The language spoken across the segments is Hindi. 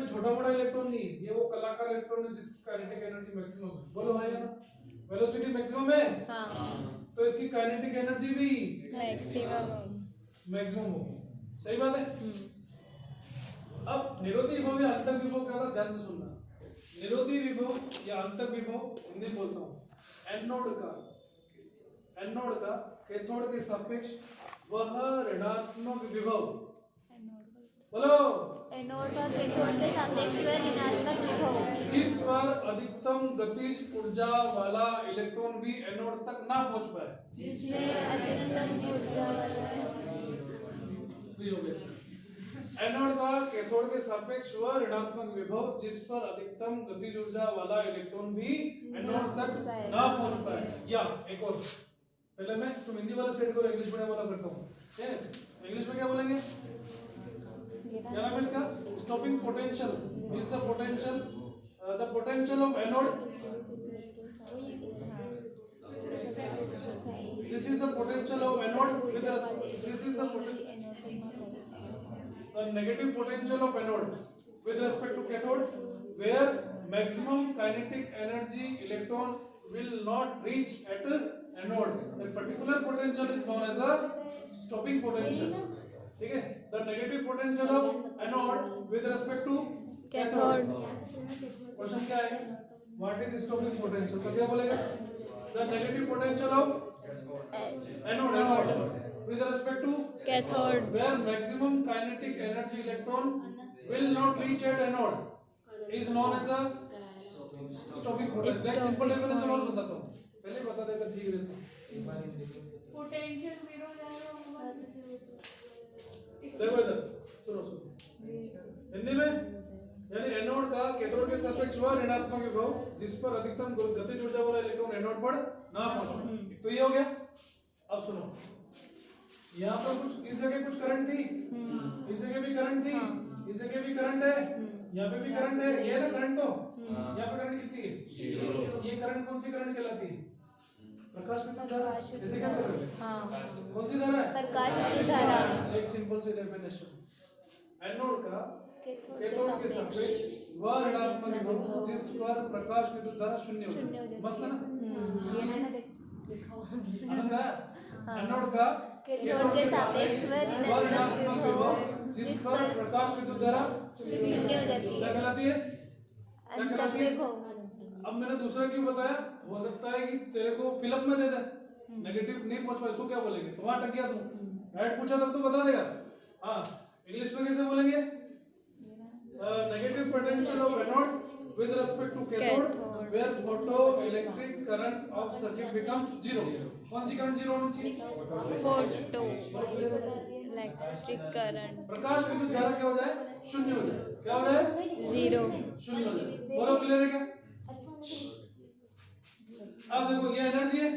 छोटा मोटा इलेक्ट्रॉन नहीं, ये वो कलाकार इलेक्ट्रॉन है जिसकी काइनेटिक एनर्जी मैक्सिमम है। बोलो भाई ना, वेलोसिटी मैक्सिमम है, तो इसकी काइनेटिक एनर्जी भी मैक्सिमम होगी। सही बात है। अब निरोधी विभव या अंतक विभव क्या होता है, ध्यान से सुनना। निरोधी विभव या अंतक विभव, हिंदी बोलता हूँ, एनोड का कैथोड के सापेक्ष वह ऋणात्मक विभव, बोलो, एनोड का कैथोड के सापेक्ष वह ऋणात्मक विभव जिस पर अधिकतम गतिज ऊर्जा वाला इलेक्ट्रॉन भी एनोड तक ना पहुंच पाए, जिसमें अधिकतम ऊर्जा वाला एनोड का कैथोड के सापेक्ष वह ऋणात्मक विभव जिस पर अधिकतम गतिज ऊर्जा वाला इलेक्ट्रॉन भी एनोड तक ना पहुंच पाए। या एक और, पहले मैं तुम हिंदी वाला सेट करो, इंग्लिश में वाला करता हूँ। इंग्लिश में क्या बोलेंगे, क्या नाम है इसका, stopping potential is the potential of anode, this is the potential of anode with this is the negative potential of anode with respect to cathode, where maximum kinetic energy electron will not reach at anode. That particular potential is known as a stopping potential. ठीक है, the negative potential of anode with respect to cathode. Question क्या है, what is stopping potential, तो क्या बोलेगा, the negative potential of anode with respect to cathode, where maximum kinetic energy electron will not reach at anode is known as a stopping potential. एक सिंपल डेफिनेशन और बताता हूँ, पहले बता देता ठीक रहता। पोटेंशियल जीरो जाएगा, देखो इधर, सुनो हिंदी में, यानी एनोड का कैथोड के सापेक्ष वह ऋणात्मक विभव जिस पर अधिकतम गतिज ऊर्जा वाला इलेक्ट्रॉन एनोड पर ना पहुंचे, तो ये हो गया। अब सुनो, यहाँ पर कुछ इस जगह कुछ करंट थी, इस जगह भी करंट थी, इस जगह भी करंट है, यहाँ पे भी करंट है, ये ना करंट, तो यहाँ पे करंट कितनी है, ये करंट कौन सी करंट कहलाती है, प्रकाश विद्युत धारा, इसे क्या कहते हैं, कौन सी धारा है, प्रकाश की धारा। एक सिंपल सी डेफिनेशन, एनोड का कैथोड के सापेक्ष वह ऋणात्मक विभव जिस पर प्रकाश विद्युत धारा शून्य होती है। मस्त है ना, आनंद है। एनोड का कैथोड के सापेक्ष वह ऋणात्मक विभव जिस पर प्रकाश विद्युत धारा शून्य हो जाती क्या है, कहलाती है, अंतक विभव। अब मैंने दूसरा क्यों बताया, हो सकता है कि तेरे को फिलअप में दे दे, नेगेटिव नहीं पहुंच पाए, इसको क्या बोलेंगे, तो वहां अटक गया तू, राइट पूछा तब तो बता देगा। हाँ, इंग्लिश में कैसे बोलेंगे, negative potential of anode with respect to cathode where photo electric current of circuit becomes zero. कौन सी करंट जीरो होनी चाहिए, फोटो इलेक्ट्रिक करंट प्रकाश विद्युत धारा क्या हो जाए, शून्य हो जाए, क्या हो जाए, जीरो, शून्य हो जाए। बोलो क्लियर है क्या। अब देखो ये एनर्जी है,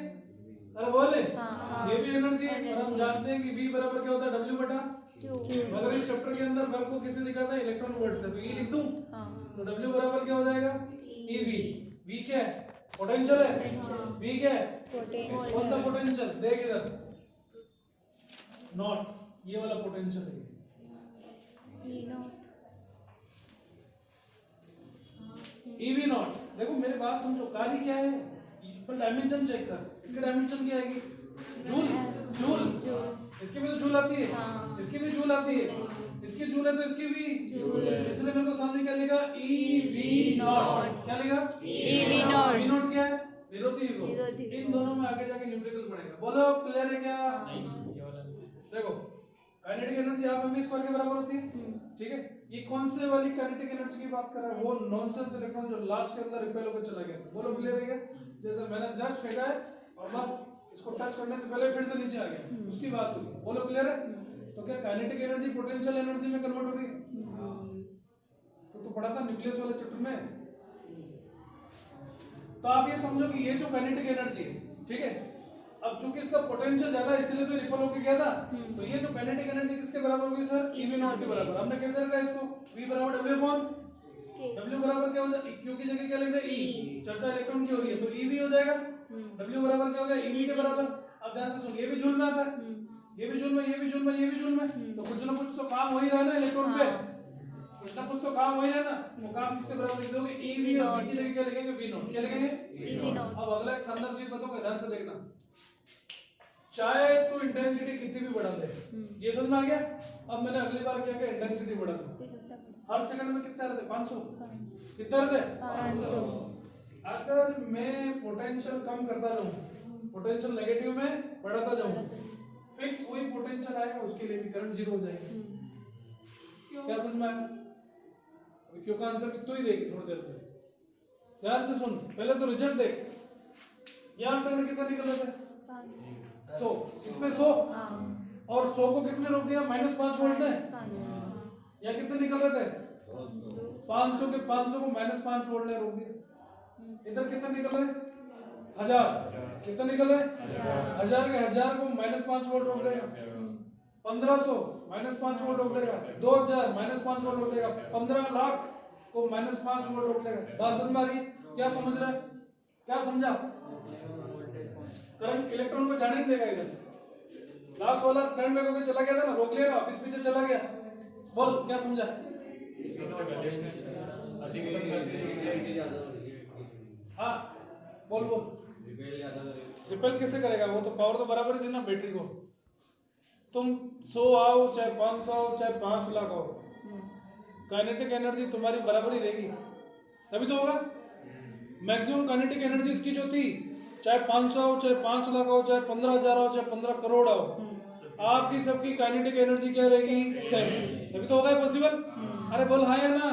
अरे बोले ये भी एनर्जी है, और हम जानते हैं कि V बराबर क्या होता है, W बटा Q। अगर इस चैप्टर के अंदर वर्क को किससे दिखाता है, इलेक्ट्रॉन वोल्ट से, तो E लिख दूं, तो W बराबर क्या हो जाएगा, EV। V क्या है, पोटेंशियल है, V क्या है, कौन सा पोटेंशियल, देख इधर, नॉट, ये वाला पोटेंशियल है, EV नॉट। देखो मेरी बात समझो, कार्य क्या है, पर डायमेंशन चेक कर, इसकी डायमेंशन क्या आएगी, जूल, जूल, इसकी भी तो जूल आती है, इसकी भी जूल आती है, इसकी जूल है तो इसकी भी, इसलिए मेरे को सामने क्या लिखा, EV नॉट, क्या लिखा, EV नॉट। V नॉट क्या है, निरोधी विभव। इन दोनों में आगे जाके न्यूमेरिकल पड़ेगा। बोलो क्लियर है क्या। देखो kinetic energy half mv square के बराबर होती है, ठीक है। ये कौन से वाली काइनेटिक एनर्जी की बात कर रहा है, वो नॉनसेंस इलेक्ट्रॉन जो लास्ट के अंदर रिपेल होकर चला गया था। बोलो क्लियर है क्या। जैसे मैंने जस्ट फेंका है और बस इसको टच करने से पहले फिर से नीचे आ गया, उसकी बात हुई। बोलो क्लियर है। तो क्या काइनेटिक एनर्जी पोटेंशियल एनर्जी में कन्वर्ट हो रही है, तो पढ़ा था न्यूक्लियस वाले चैप्टर में। तो आप ये समझो कि ये जो काइनेटिक एनर्जी है, ठीक है, अब चूंकि इसका पोटेंशियल ज्यादा है इसलिए तो रिपल होके गया था, तो ये जो काइनेटिक एनर्जी किसके बराबर होगी सर, EV नॉट के बराबर। हमने कैसे रखा इसको, V बराबर W अपॉन W बराबर क्या हो जाएगा, Q की जगह क्या लिख दे, E। चर्चा इलेक्ट्रॉन की हो रही है तो EV हो जाएगा, W बराबर क्या हो गया, EV के बराबर। अब ध्यान से सुन, ये भी जूल में आता है, ये भी जूल में, ये भी जूल में, ये भी जूल में, तो कुछ ना कुछ तो काम हो ही रहा है ना इलेक्ट्रॉन पे। कुछ ना कुछ तो काम हो ही है ना, वो काम किसके बराबर लिख दोगे? ईवी और वी की जगह क्या लिखेंगे? V naught. क्या लिखेंगे? V naught. अब अगला एक शानदार चीज बताऊंगा, ध्यान से देखना। चाहे तो इंटेंसिटी कितनी भी बढ़ा दे, ये समझ में आ गया? अब मैंने अगली बार क्या किया, इंटेंसिटी बढ़ा दी। हर सेकंड में कितना रहते? 500। कितना रहते? 500। अगर मैं पोटेंशियल कम करता जाऊं, पोटेंशियल नेगेटिव में बढ़ाता जाऊं, फिक्स वही पोटेंशियल आएगा, उसके लिए भी करंट जीरो हो जाएगा। क्या समझ में आया? अभी क्यों का आंसर तू ही देगी थोड़ी देर में, ध्यान से सुन। पहले तो रिजल्ट देख, यहाँ सेकंड कितना निकल रहा है? 100। इसमें 100 और 100 को किसने रोक दिया? -5 वोल्ट ने। या कितने निकल रहे थे? 500 के 500 को -5 वोल्ट ने रोक दिया। इधर कितना निकल रहे? 1000। कितना निकल रहे? 1000 के 1000 को -5 वोल्ट रोक देगा। 1500 -5 वोल्ट रोक देगा। 2000 -5 वोल्ट रोक देगा। 15 लाख को -5 वोल्ट रोक देगा। बात समझ में आ रही? क्या समझ रहा है? क्या समझा? करंट इलेक्ट्रॉन को जाने नहीं देगा इधर। लास्ट वाला करंट में होकर चला गया था ना, रोक लिया ना, वापस पीछे चला गया। बोल क्या समझा? हाँ बोल बोल। रिपेल कैसे करेगा? वो तो पावर तो बराबर ही देना बैटरी को। तुम 100 आओ चाहे 500 आओ चाहे 5 लाख आओ, काइनेटिक एनर्जी तुम्हारी बराबर ही रहेगी, तभी तो होगा। मैक्सिमम काइनेटिक एनर्जी इसकी जो थी, चाहे 500 आओ चाहे 5 लाख आओ चाहे 15,000 आओ चाहे 15 करोड़ आओ, आपकी सबकी काइनेटिक एनर्जी क्या रहेगी? सेम। तभी तो होगा पॉसिबल। अरे बोल हाँ या ना?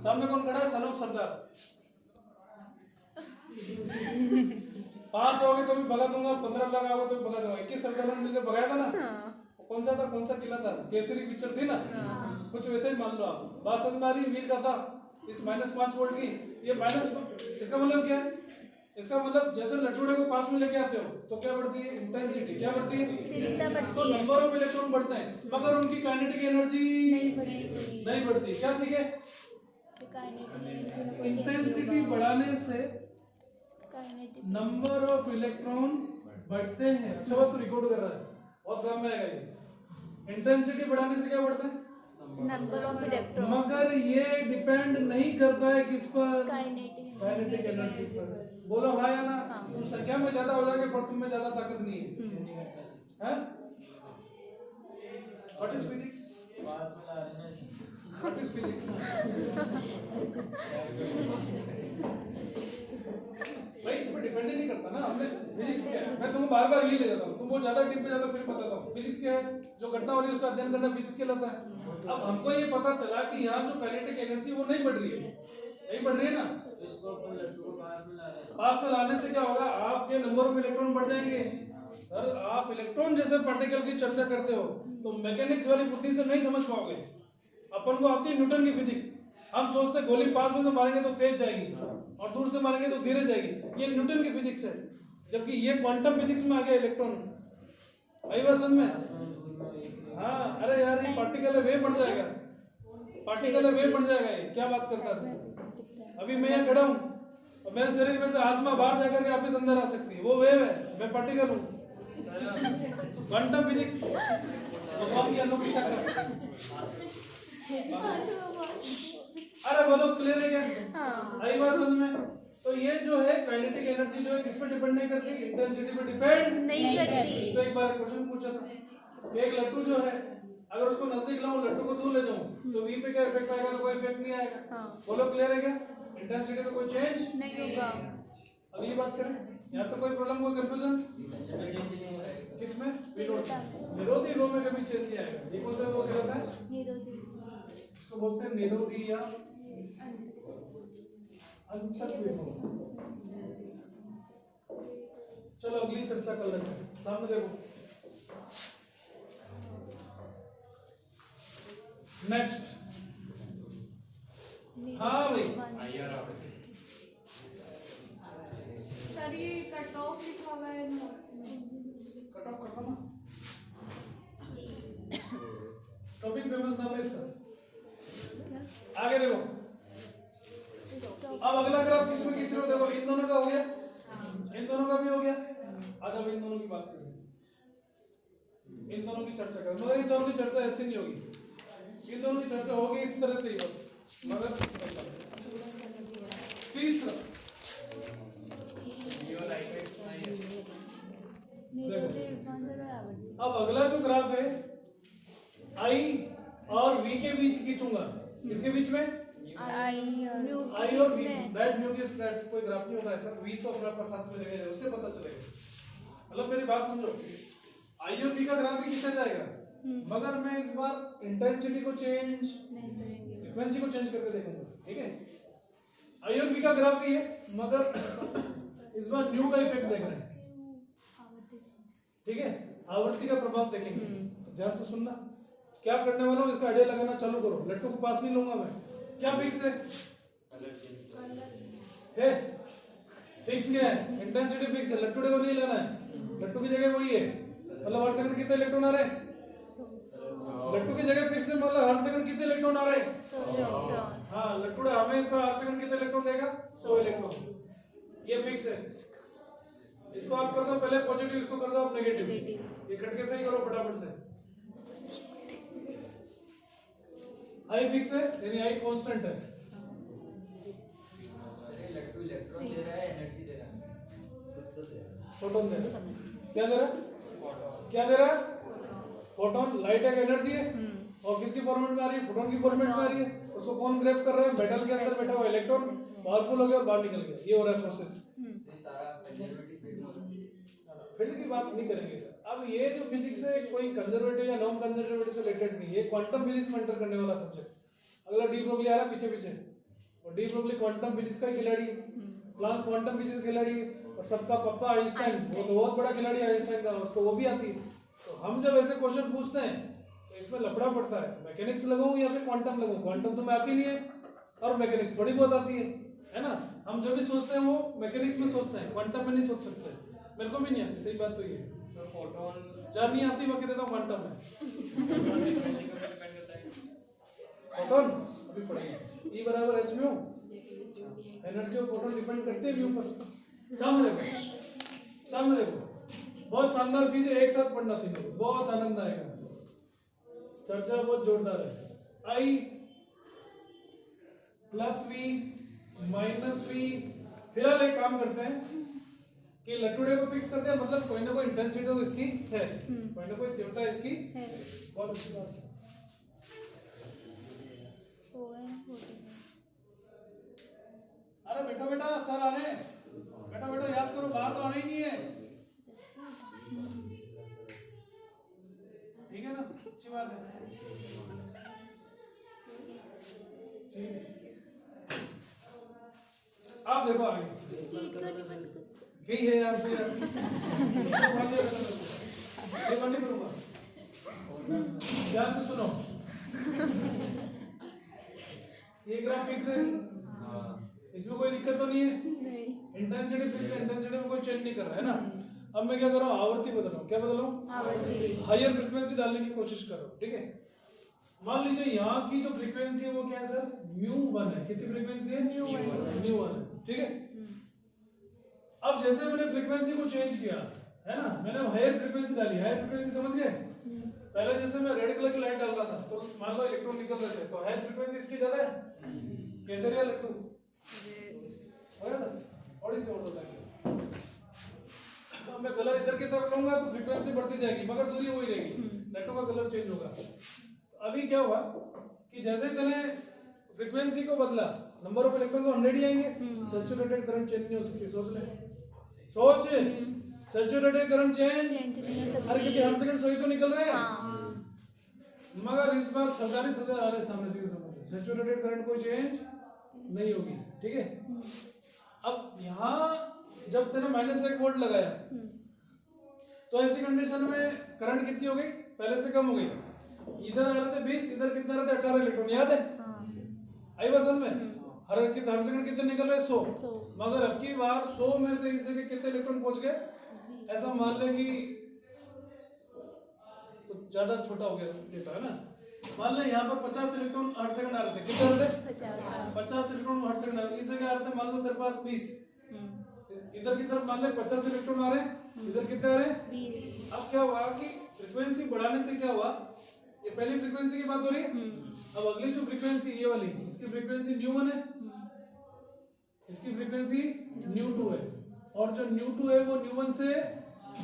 सामने कौन खड़ा है? सनोफ सरदार। 5 आओगे तो भी भगा दूंगा, 15 लाख आओगे तो भी भगा दूंगा। 21 सरदार ने मिलकर भगाया था ना। कौन सा था? कौन सा किला था? केसरी पिक्चर थी ना, कुछ वैसे ही मान लो आप। बात समझ में आ रही? वीर का था इस -5 वोल्ट की। ये माइनस, इसका मतलब क्या है? इसका मतलब जैसे लटूडे को पास में लेके आते हो तो क्या बढ़ती है? इंटेंसिटी। क्या बढ़ती है? तीव्रता बढ़ती तो है। नंबर ऑफ इलेक्ट्रॉन बढ़ते हैं, मगर उनकी काइनेटिक एनर्जी नहीं बढ़ती। क्या सीखे? इंटेंसिटी बढ़ाने से नंबर ऑफ इलेक्ट्रॉन बढ़ते हैं। अच्छा बात तो रिकॉर्ड कर रहा है, बहुत काम में आएगा ये। इंटेंसिटी बढ़ाने से क्या बढ़ता है? Number of electron. मगर ये डिपेंड नहीं करता है किस पर? काइनेटिक एनर्जी पर। बोलो हाँ या ना? तुम संख्या में ज्यादा हो जाओगे पर तुम में ज्यादा ताकत नहीं है। हैं? What is physics? What is physics? भाई इस पर डिपेंड नहीं करता ना। हमने फिजिक्स क्या है, मैं तुमको बार बार ये ले जाता हूँ, तुम वो ज्यादा डीप पे जाता फिर बताता हूँ। फिजिक्स क्या है? जो घटना हो रही है उसका अध्ययन करना फिजिक्स कहलाता है। अब हमको ये पता चला कि यहाँ जो काइनेटिक एनर्जी वो नहीं बढ़ रही है, नहीं बढ़ रही है ना। पास में लाने से क्या होगा? आपके नंबर ऑफ इलेक्ट्रॉन बढ़ जाएंगे। सर आप इलेक्ट्रॉन जैसे पार्टिकल की चर्चा करते हो तो मैकेनिक्स वाली बुद्धि से नहीं समझ पाओगे। अपन को आती है न्यूटन की फिजिक्स। हम सोचते गोली पास में से मारेंगे तो तेज जाएगी और दूर से मारेंगे तो धीरे जाएगी। ये न्यूटन की फिजिक्स है, जबकि ये क्वांटम फिजिक्स में आ गया इलेक्ट्रॉन। आई बात समझ में? हाँ अरे यार ये पार्टिकल है, वे बढ़ जाएगा। पार्टिकल है, वे बढ़ जाएगा। ये क्या बात करता है? अभी मैं यहाँ खड़ा हूँ और मेरे शरीर में से आत्मा बाहर जाकर के वापस अंदर आ सकती है, वो वेव है, मैं पार्टिकल हूँ। क्वांटम फिजिक्स भगवान की अनोखी शक्ल। अरे बोलो क्लियर है क्या? आई बात समझ में? तो ये जो है काइनेटिक एनर्जी जो है किस पे डिपेंड नहीं करती? इंटेंसिटी पे डिपेंड नहीं करती। तो एक बार क्वेश्चन पूछा था, एक लट्टू जो है अगर उसको नजदीक लाऊं, लट्टू को दूर ले जाऊं तो वी पे क्या इफेक्ट आएगा? तो कोई इफेक्ट नहीं आएगा। बोलो क्लियर है क्या? इंटेंसिटी में कोई चेंज नहीं होगा। अगली बात करें, यहाँ तो कोई प्रॉब्लम, कोई कंफ्यूजन? किसमें? निरोधी रो में कभी चेंज नहीं आएगा। ये कौन सा वो कहलाता है? निरोधी। इसको बोलते हैं निरोधी या अंचक विभव। चलो अगली चर्चा कर लेते हैं। सामने देखो, नेक्स्ट। हाँ भाई सर ये कट ऑफ लिखा हुआ है नोट्स में। कट ऑफ करता ना, टॉपिक फेमस नाम है इसका। आगे देखो, अब अगला ग्राफ किसमें खींच रहे हो? देखो इन दोनों का हो गया, इन दोनों का भी हो गया। आज अब इन दोनों की बात करेंगे, इन दोनों की चर्चा करें। मगर इन दोनों की चर्चा ऐसे नहीं होगी, इन दोनों की चर्चा होगी इस तरह से ही बस। मगर तीसरा अब अगला जो ग्राफ है आई और वी के बीच खींचूंगा। किसके बीच में? आई आई और वी। दैट म्यू के दैट्स कोई ग्राफ नहीं होता है सर। वी तो अपना अपना साथ में लगेगा, उससे पता चलेगा। मतलब मेरी बात समझो, आई और वी का ग्राफ भी खींचा जाएगा, मगर मैं इस बार इंटेंसिटी को चेंज, नहीं करेंगे। फ्रीक्वेंसी को चेंज करके देखूंगा। ठीक है, आई और वी का ग्राफ ही है, मगर इस बार न्यू का इफेक्ट देख रहे हैं। ठीक है, आवृत्ति का प्रभाव देखेंगे। तो ध्यान से सुनना, क्या करने वाला हूँ इसका आइडिया लगाना चालू करो। लट्टू को पास नहीं लूंगा मैं। क्या फिक्स है? फिक्स क्या है? इंटेंसिटी फिक्स है, लट्टू को नहीं लेना है। लट्टू की जगह वही है, मतलब हर सेकंड कितने इलेक्ट्रॉन आ रहे हैं। लट्टू की जगह फिक्स है, मतलब हर सेकंड कितने इलेक्ट्रॉन आ रहे हैं। हाँ, लट्टू हमेशा हर सेकंड कितने इलेक्ट्रॉन देगा? 100 इलेक्ट्रॉन। ये फिक्स है। इसको आप कर दो पहले पॉजिटिव, इसको कर दो आप नेगेटिव। ये खटके से ही करो फटाफट से। आई फिक्स है, यानी आई कांस्टेंट है। फोटोन दे रहा है। क्या दे रहा है? क्या दे रहा है? फोटोन। लाइट एक एनर्जी है, और किसकी फॉर्मेट में आ रही है? फोटोन की फॉर्मेट में आ रही है। उसको कौन ग्रैब कर रहा है? मेटल के अंदर बैठा हुआ इलेक्ट्रॉन पावरफुल हो गया और बाहर निकल गया। ये हो रहा है प्रोसेस। फील्ड की बात नहीं करेंगे। अब ये जो फिजिक्स है कोई कंजर्वेटिव या नॉन कंजर्वेटिव से रिलेटेड नहीं है, क्वांटम फिजिक्स में एंटर करने वाला सब्जेक्ट। अगला डी ब्रोगली आ रहा है पीछे पीछे, और डी ब्रोगली क्वांटम फिजिक्स का खिलाड़ी है, प्लांक क्वांटम फिजिक्स का खिलाड़ी है, और सबका पापा आइंस्टाइन, वो तो बहुत बड़ा खिलाड़ी है आइंस्टाइन का, उसको वो भी आती है। तो हम जब ऐसे क्वेश्चन पूछते हैं तो इसमें लफड़ा पड़ता है, मैकेनिक्स लगाऊं या फिर क्वांटम लगाऊं। क्वांटम तो मैं आती नहीं है, और मैकेनिक्स थोड़ी बहुत आती है ना। हम जो भी सोचते हैं वो मैकेनिक्स में सोचते हैं, क्वांटम में नहीं सोच सकते। मेरे को भी नहीं आती, सही बात तो ये है। फोटोन जब नहीं आती मैं कह देता हूँ क्वांटम है। फोटोन अभी पढ़ेंगे। E बराबर h mu, energy of photon depend करती है म्यू पर। सामने देखो, सामने देखो, बहुत शानदार चीज है, एक साथ पढ़ना तीनों को, बहुत आनंद आएगा। चर्चा बहुत जोरदार है। आई प्लस वी माइनस वी। फिलहाल एक काम करते हैं कि लट्टूडे को फिक्स करते हैं, मतलब कोई ना कोई इंटेंसिटी तो इसकी है, कोई ना कोई तीव्रता इसकी है। बहुत अच्छी बात है। अरे बेटा बेटा सर आ रहे हैं, बेटा बेटा याद करो, बाहर तो आना ही नहीं है। ठीक है ना, अच्छी बात है। ठीक है, आप देखो आगे यही है यार। ये बंद नहीं करूंगा, ध्यान से सुनो। ये ग्राफ फिक्स है, इसमें कोई दिक्कत तो नहीं है। इंटेंसिटी फिक्स है, इंटेंसिटी में कोई चेंज नहीं कर रहा है ना। अब मैं क्या कर रहा हूँ? आवृत्ति बदल रहा हूँ। क्या बदल रहा हूँ? हायर फ्रीक्वेंसी डालने की कोशिश कर रहा हूँ। ठीक है, मान लीजिए यहाँ की जो फ्रीक्वेंसी है वो क्या है सर? μ1 है। कितनी फ्रीक्वेंसी है? μ1 है। ठीक है, अब जैसे मैंने फ्रीक्वेंसी को चेंज किया है ना, मैंने हायर फ्रीक्वेंसी डाली। हायर फ्रीक्वेंसी समझ गए? पहले जैसे मैं रेड कलर की लाइट डाल रहा था तो मान लो इलेक्ट्रॉन निकल रहे थे, तो हायर फ्रीक्वेंसी इसकी ज्यादा है। कैसे रहा लट्टू? थोड़ी सी और हो जाएगी। अब मैं कलर इधर की तरफ लूंगा तो फ्रीक्वेंसी बढ़ती जाएगी, मगर दूरी वही रहेगी, लट्टू का कलर चेंज होगा। अभी क्या हुआ कि जैसे तूने फ्रीक्वेंसी को बदला, नंबर ऑफ इलेक्ट्रॉन तो 100 ही आएंगे। सैचुरेटेड करंट चेंज नहीं हो सकती। सोच ले, सोच, सैचुरेटेड करंट चेंज नहीं हो सकती। हर कितने हर सेकंड 100 ही तो निकल रहे हैं। मगर इस बार सरकारी सदर आ रहे सामने से, समझ, सैचुरेटेड करंट कोई चेंज नहीं होगी। ठीक है, अब यहाँ जब तेने -1 वोल्ट लगाया तो ऐसी कंडीशन में करंट कितनी हो गई? पहले से कम हो गई। इधर आ रहे थे 20, इधर कितने आ रहे थे? 18 इलेक्ट्रॉन, याद है? आई बस में हर सेकंड कितने निकल रहे? 100। मगर अब की बार 100 में से इसे के कितने इलेक्ट्रॉन पहुंच गए? ऐसा मान ले कि कुछ ज्यादा छोटा हो गया देता है ना। मान ले यहाँ पर 50 इलेक्ट्रॉन हर सेकंड आ रहे थे। कितने आ रहे थे? 50 इलेक्ट्रॉन हर सेकंड। इस जगह आ रहे थे, मान लो तेरे पास 20, इधर की तरफ मान ले 50 इलेक्ट्रॉन आ रहे हैं, इधर कितने आ रहे हैं? 20। अब क्या हुआ कि फ्रीक्वेंसी बढ़ाने से क्या हुआ, ये पहली फ्रीक्वेंसी की बात हो रही है। अब अगली जो फ्रीक्वेंसी ये वाली, इसकी फ्रीक्वेंसी न्यू 1 है, इसकी फ्रीक्वेंसी न्यू 2 है, और जो न्यू 2 है वो न्यू 1 से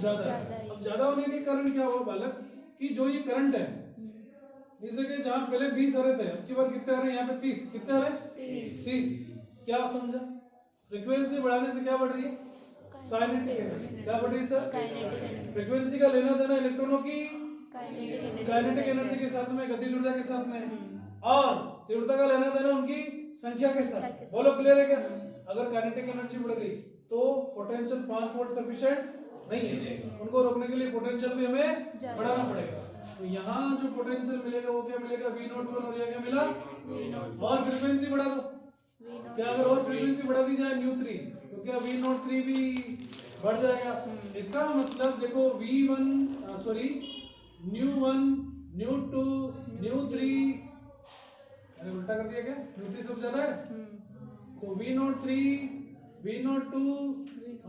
ज्यादा है। अब ज्यादा होने के कारण क्या हुआ बालक कि जो ये करंट है, इस जगह जहां पहले 20 आ रहे थे, अब की बार कितने आ रहे हैं यहाँ पे 30, कितने आ रहे हैं 30। क्या समझा? फ्रीक्वेंसी बढ़ाने से क्या बढ़ रही है? Kinetic energy. क्या बढ़ रही है सर? फ्रीक्वेंसी का लेना देना इलेक्ट्रॉनों की काइनेटिक एनर्जी के साथ में, गतिज ऊर्जा के साथ में, और तीव्रता का लेना देना उनकी संख्या के साथ। बोलो क्लियर है क्या? अगर काइनेटिक एनर्जी बढ़ गई तो पोटेंशियल 5 वोल्ट सफिशिएंट नहीं है, उनको रोकने के लिए पोटेंशियल भी हमें बढ़ाना पड़ेगा। तो यहाँ जो पोटेंशियल मिलेगा वो क्या मिलेगा? V01, और ये क्या मिला? और फ्रीक्वेंसी बढ़ा दो। क्या अगर और फ्रीक्वेंसी बढ़ा दी जाए न्यू 3, तो क्या V03 भी बढ़ जाएगा? इसका मतलब देखो न्यू 1, न्यू 2, न्यू 3, मैंने उल्टा कर दिया क्या? न्यू 3 सब ज्यादा है, तो V03, V02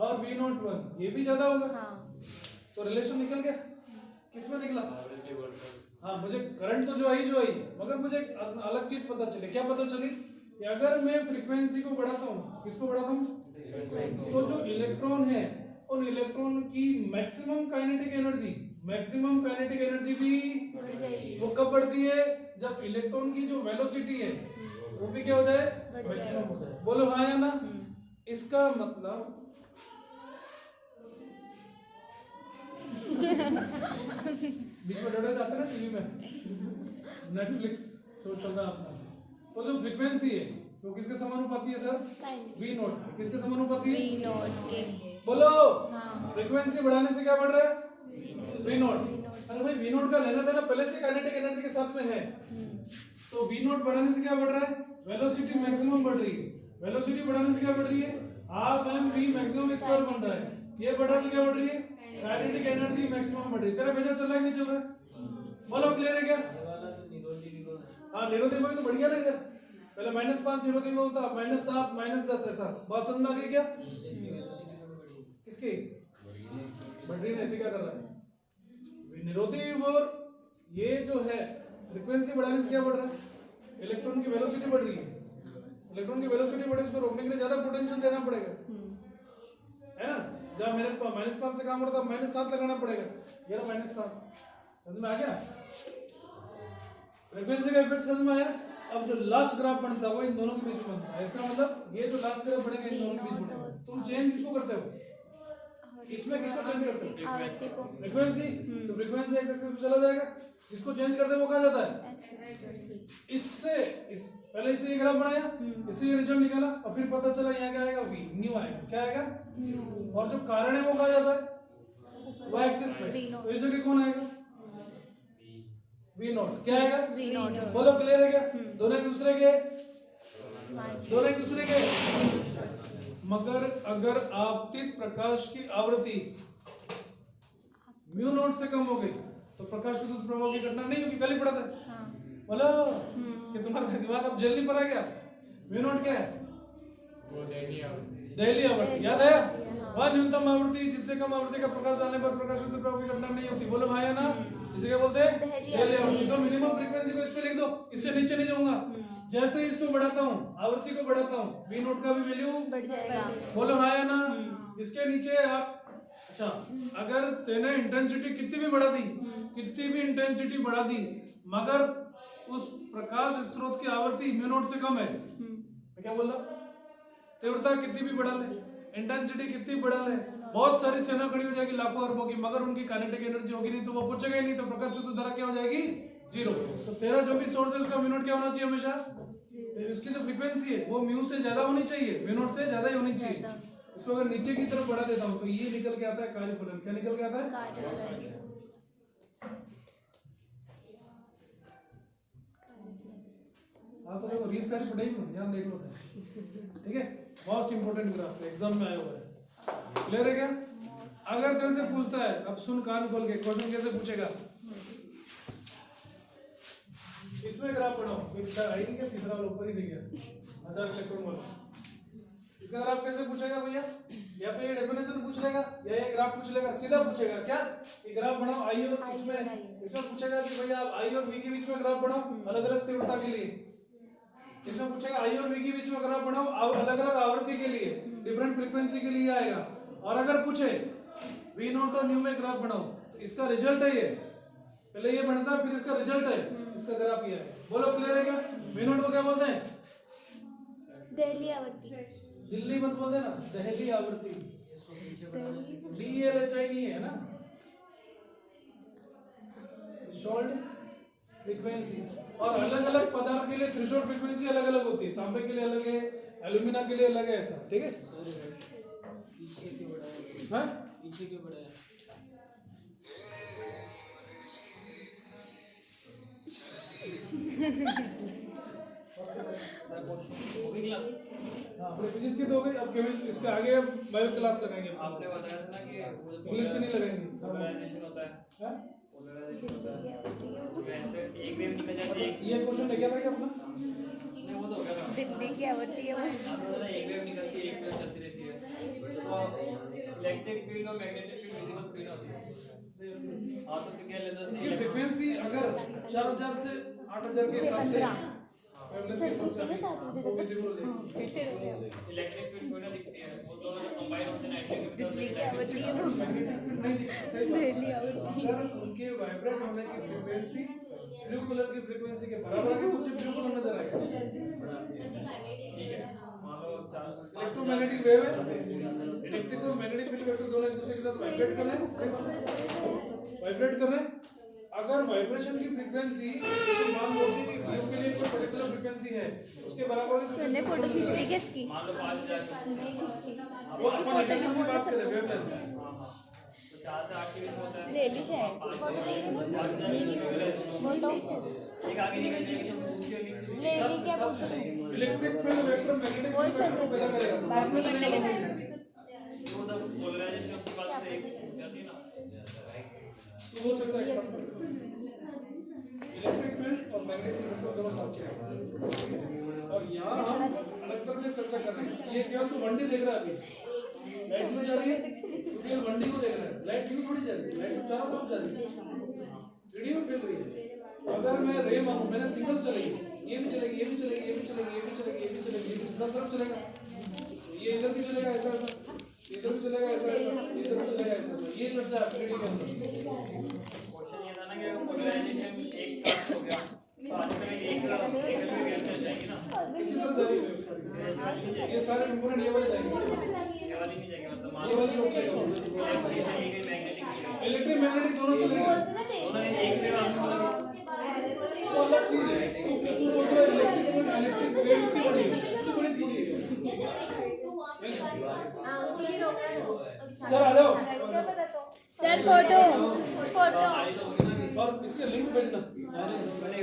और V01 ये भी ज्यादा होगा। तो रिलेशन निकल गया। किसमें निकला? हाँ, मुझे करंट तो जो आई, मगर मुझे एक अलग चीज पता चली। क्या पता चली? कि अगर मैं फ्रीक्वेंसी को बढ़ाता हूँ, किसको बढ़ाता हूँ? तो जो इलेक्ट्रॉन है, उन इलेक्ट्रॉन की मैक्सिमम काइनेटिक एनर्जी भी वो कब बढ़ती है? जब इलेक्ट्रॉन की जो वेलोसिटी है वो भी क्या हो जाए? मैक्सिमम हो जाए। बोलो हाँ या ना? इसका मतलब बीच में डोडा जाते ना टीवी में, नेटफ्लिक्स शो चल रहा है अपना, तो जो फ्रीक्वेंसी है वो किसके समानुपाती है सर? V0। किसके समानुपाती है? बोलो। फ्रीक्वेंसी बढ़ाने से क्या बढ़ रहा है? V0। अरे भाई V0 का लेना देना पहले से काइनेटिक एनर्जी के साथ में है, तो V0 बढ़ाने से क्या बढ़ रहा है? वेलोसिटी मैक्सिमम बढ़ रही है। वेलोसिटी बढ़ाने से क्या बढ़ रही है? हाफ mv मैक्सिमम स्क्वायर बन रहा है। ये बढ़ रहा है तो क्या बढ़ रही है? काइनेटिक एनर्जी मैक्सिमम बढ़ रही है। तेरा भेजा चल रहा है कि नहीं चल रहा है? बोलो क्लियर है क्या? हाँ, निरोधी वोल्ट तो बढ़िया ना इधर। पहले -5 निरोधी वोल्ट था, -7, -10 ऐसा। बात समझ में आ गई क्या? किसकी बढ़ रही है? ऐसे क्या कर रहा है? निरोधी वोल्ट ये जो है फ्रीक्वेंसी बढ़ाने से क्या बढ़ रहा है? इलेक्ट्रॉन की वेलोसिटी बढ़ रही है। इलेक्ट्रॉन की वेलोसिटी बढ़े, इसको रोकने के लिए ज्यादा पोटेंशियल देना पड़ेगा, है ना? जब मेरे -5 से काम होता है -7 लगाना पड़ेगा। ये रहा -7। समझ में आ गया? फ्रीक्वेंसी का इफेक्ट समझ में आया? अब जो लास्ट ग्राफ बनता है वो इन दोनों के बीच में बनता है। इसका मतलब ये जो लास्ट ग्राफ बनेगा इन दोनों के बीच बनेगा। तुम चेंज किसको करते हो? इसमें किसको चेंज करते हो? फ्रीक्वेंसी। तो फ्रीक्वेंसी एक्स एक्सिस पे चला जाएगा। इसको चेंज करते वो कहाँ जाता है? इससे पहले इससे ये ग्राफ बनाया, इससे ये रिजल्ट निकाला, और फिर पता चला यहाँ क्या आएगा? V न्यू आएगा। क्या आएगा? और जो कारण है वो कहाँ जाता है? Y एक्सिस पे। तो इस जगह कौन आएगा? V0। क्या आएगा? बोलो क्लियर है क्या? दोनों एक दूसरे के मगर अगर आपतित प्रकाश की आवृत्ति μ0 से कम हो गई तो प्रकाश विद्युत प्रभाव की घटना नहीं होगी। कल ही पढ़ा था। बोलो कि तुम्हारा दिमाग अब जेल नहीं पड़ा क्या? μ0 क्या है? दहली आवृत्ति। याद है? वह न्यूनतम आवृत्ति जिससे कम आवृत्ति का प्रकाश डालने पर प्रकाश विद्युत प्रभाव की घटना नहीं होती। बोलो हाँ या ना? इसे क्या बोलते हैं? दहली आवृत्ति। तो मिनिमम फ्रीक्वेंसी को इस पे लिख दो, इससे नीचे नहीं जाऊंगा। जैसे ही इसको बढ़ाता हूँ, आवृत्ति को बढ़ाता हूँ, V0 का भी वैल्यू बढ़ जाएगा। बोलो हाँ या ना? इसके नीचे आप अच्छा, अगर तेने इंटेंसिटी कितनी भी बढ़ा दी, मगर उस प्रकाश स्रोत की आवृत्ति μ0 से कम है, मैं क्या बोल रहा? तीव्रता कितनी भी बढ़ा ले, इंटेंसिटी कितनी बढ़ा ले, बहुत सारी सेना खड़ी हो जाएगी लाखों अरबों की, मगर उनकी काइनेटिक एनर्जी होगी नहीं, तो वो पहुंचेगा ही नहीं, तो प्रकाश विद्युत धारा क्या हो जाएगी? 0। तो तेरा जो भी सोर्स है उसका μ0 क्या होना चाहिए? हमेशा तो उसकी जो फ्रीक्वेंसी है वो μ से ज्यादा होनी चाहिए, μ0 से ज्यादा ही होनी चाहिए। इसको अगर नीचे की तरफ बढ़ा देता हूँ तो ये निकल के आता है कार्यफलन। क्या निकल के आता है? हाँ, तो देखो रीस कार्य पढ़ाई में यहाँ देख लो, ठीक है? मोस्ट इंपोर्टेंट ग्राफ एग्जाम में आया हुआ है। क्लियर है क्या? अगर तेरे से पूछता है, अब सुन कान खोल के, क्वेश्चन कैसे पूछेगा? इसमें ग्राफ बनाओ। आई थी क्या? तीसरा वाला ऊपर ही दिख गया, 1000 इलेक्ट्रॉन वाला। इसका ग्राफ कैसे पूछेगा भैया? या तो ये डेफिनेशन पूछ लेगा या ये ग्राफ पूछ लेगा, सीधा पूछेगा क्या ये ग्राफ बनाओ आई और इसमें पूछेगा कि भैया आप आई और वी के बीच में ग्राफ बनाओ अलग अलग तीव्रता के लिए। इसमें पूछेगा आई और वी के बीच में ग्राफ बनाओ अलग अलग आवृत्ति के लिए, डिफरेंट फ्रीक्वेंसी के लिए आएगा। और अगर पूछे वी नॉट और न्यू में ग्राफ बनाओ तो इसका रिजल्ट है ये, पहले ये बनता है फिर इसका रिजल्ट है, इसका ग्राफ ये है। बोलो क्लियर है क्या? वी नॉट को क्या बोलते हैं? दिल्ली आवृत्ति। दिल्ली मत बोल देना, दहली आवृत्ति। DLHI नहीं है ना, थ्रेशोल्ड फ्रीक्वेंसी। और अलग अलग पदार्थ के लिए थ्रेशोल्ड फ्रीक्वेंसी अलग अलग होती है, तांबे के लिए अलग है, एल्यूमिना के लिए अलग है, ऐसा ठीक है। हाँ पीछे क्यों बड़ा है? फिजिक्स की तो हो गई, अब केमिस्ट्री इसके आगे बायो क्लास लगाएंगे। आपने बताया था ना कि इंग्लिश की नहीं लगाएंगे। पोलराइजेशन होता है। हाँ? पोलराइजेशन होता है। वैसे एक वेव निकल जाती है, ये क्वेश्चन है क्या था अपना? नहीं वो तो हो गया था। दिल्ली की आवृत्ति है वो। आपने बोला एक वेव निकलती है, एक वेव चलती रहती है। तो इलेक्ट्रिक फील्ड और मैग्नेटिक फील्ड विजिबल फील्ड होती है। हाँ तो क्या लेता है? ये फ्रीक्वेंसी अगर 4000 से 8000 के हिसाब से इलेक्ट्रिक फील्ड कोई ना दिखती है, वो दोनों जब कंबाइन होते हैं 90 दिल्ली की आवृत्ति है वो। नहीं दिखती, सही बात। दिल्ली आवृत्ति। अगर उनके वाइब्रेट होने की फ्रीक्वेंसी ब्लू कलर की फ्रीक्वेंसी के बराबर है तो मुझे ब्लू कलर नजर आएगा। ठीक है। मान लो इलेक्ट्रोमैग्नेटिक वेव है, इलेक्ट्रिक और मैग्नेटिक फील्ड वेव दोनों एक दूसरे के साथ वाइब्रेट कर रहे हैं। अगर वाइब्रेशन की फ्रीक्वेंसी जैसे मान लो कि वेव के लिए कोई पर्टिकुलर फ्रीक्वेंसी है उसके बराबर मैंने फोटो खींच ली क्या इसकी? मान लो 5000 नहीं खींची। वो अपन एग्जांपल में बात करें वेवलेंथ। तो 4 से 8 के बीच में होता है। ले ली शायद। फोटो नहीं ली। फोटो एक आगे निकल जाएगी तो दूसरी और निकल ले ली क्या पूछ रही हूँ? इलेक्ट्रिक फील्ड इलेक्ट्रोमैग्नेटिक फील्ड पैदा करेगा। जो तब पोलराइजेशन उसके बाद से एक जाती है ना, तो वो चर्चा एक साथ करें। इलेक्ट्रिक फील्ड और मैग्नेटिक फील्ड को दोनों साथ चलेगा। और यहाँ हम अलग तरह से चर्चा कर रहे हैं। ये केवल तो वनडी देख रहा है अभी, लाइट में जा रही है तो केवल वनडी को देख रहा है, लाइट क्यों थोड़ी जा रही है, लाइट चारों तरफ जा रही है, वीडियो में फैल रही है। अगर मैं रे मारूं, मैंने सिंगल चलेगी, ये भी चलेगी, ये भी चलेगी, ये भी चलेगी, ये भी चलेगी, ये भी चलेगी, ये भी सब तरफ चलेगा। ये इधर भी चलेगा ऐसा ऐसा, इधर भी चलेगा ऐसा ऐसा, इधर भी चलेगा ऐसा ऐसा। ये चर्चा है थ्री डी के अंदर। क्वेश्चन ये था ना कि पोलराइजेशन एक का हो गया तो आगे तक एक वेव चल जाएगी ना, इसी तरह जा रही है सारी, ये सारे कंपोनेंट ये वाले जाएंगे, ये वाली नहीं जाएगी। मतलब मान ये लो वाली रोक लेगा। मैग्नेटिक इलेक्ट्रिक मैग्नेटिक दोनों चलेंगे, दोनों एक वेव आपने बोला वो अलग चीज है। वो तो इलेक्ट्रिक वेव्स की बड़ी है, उसकी बड़ी थोड़ी है। सर आ जाओ। Sir photo. और इसके लिंक भेजना। मैंने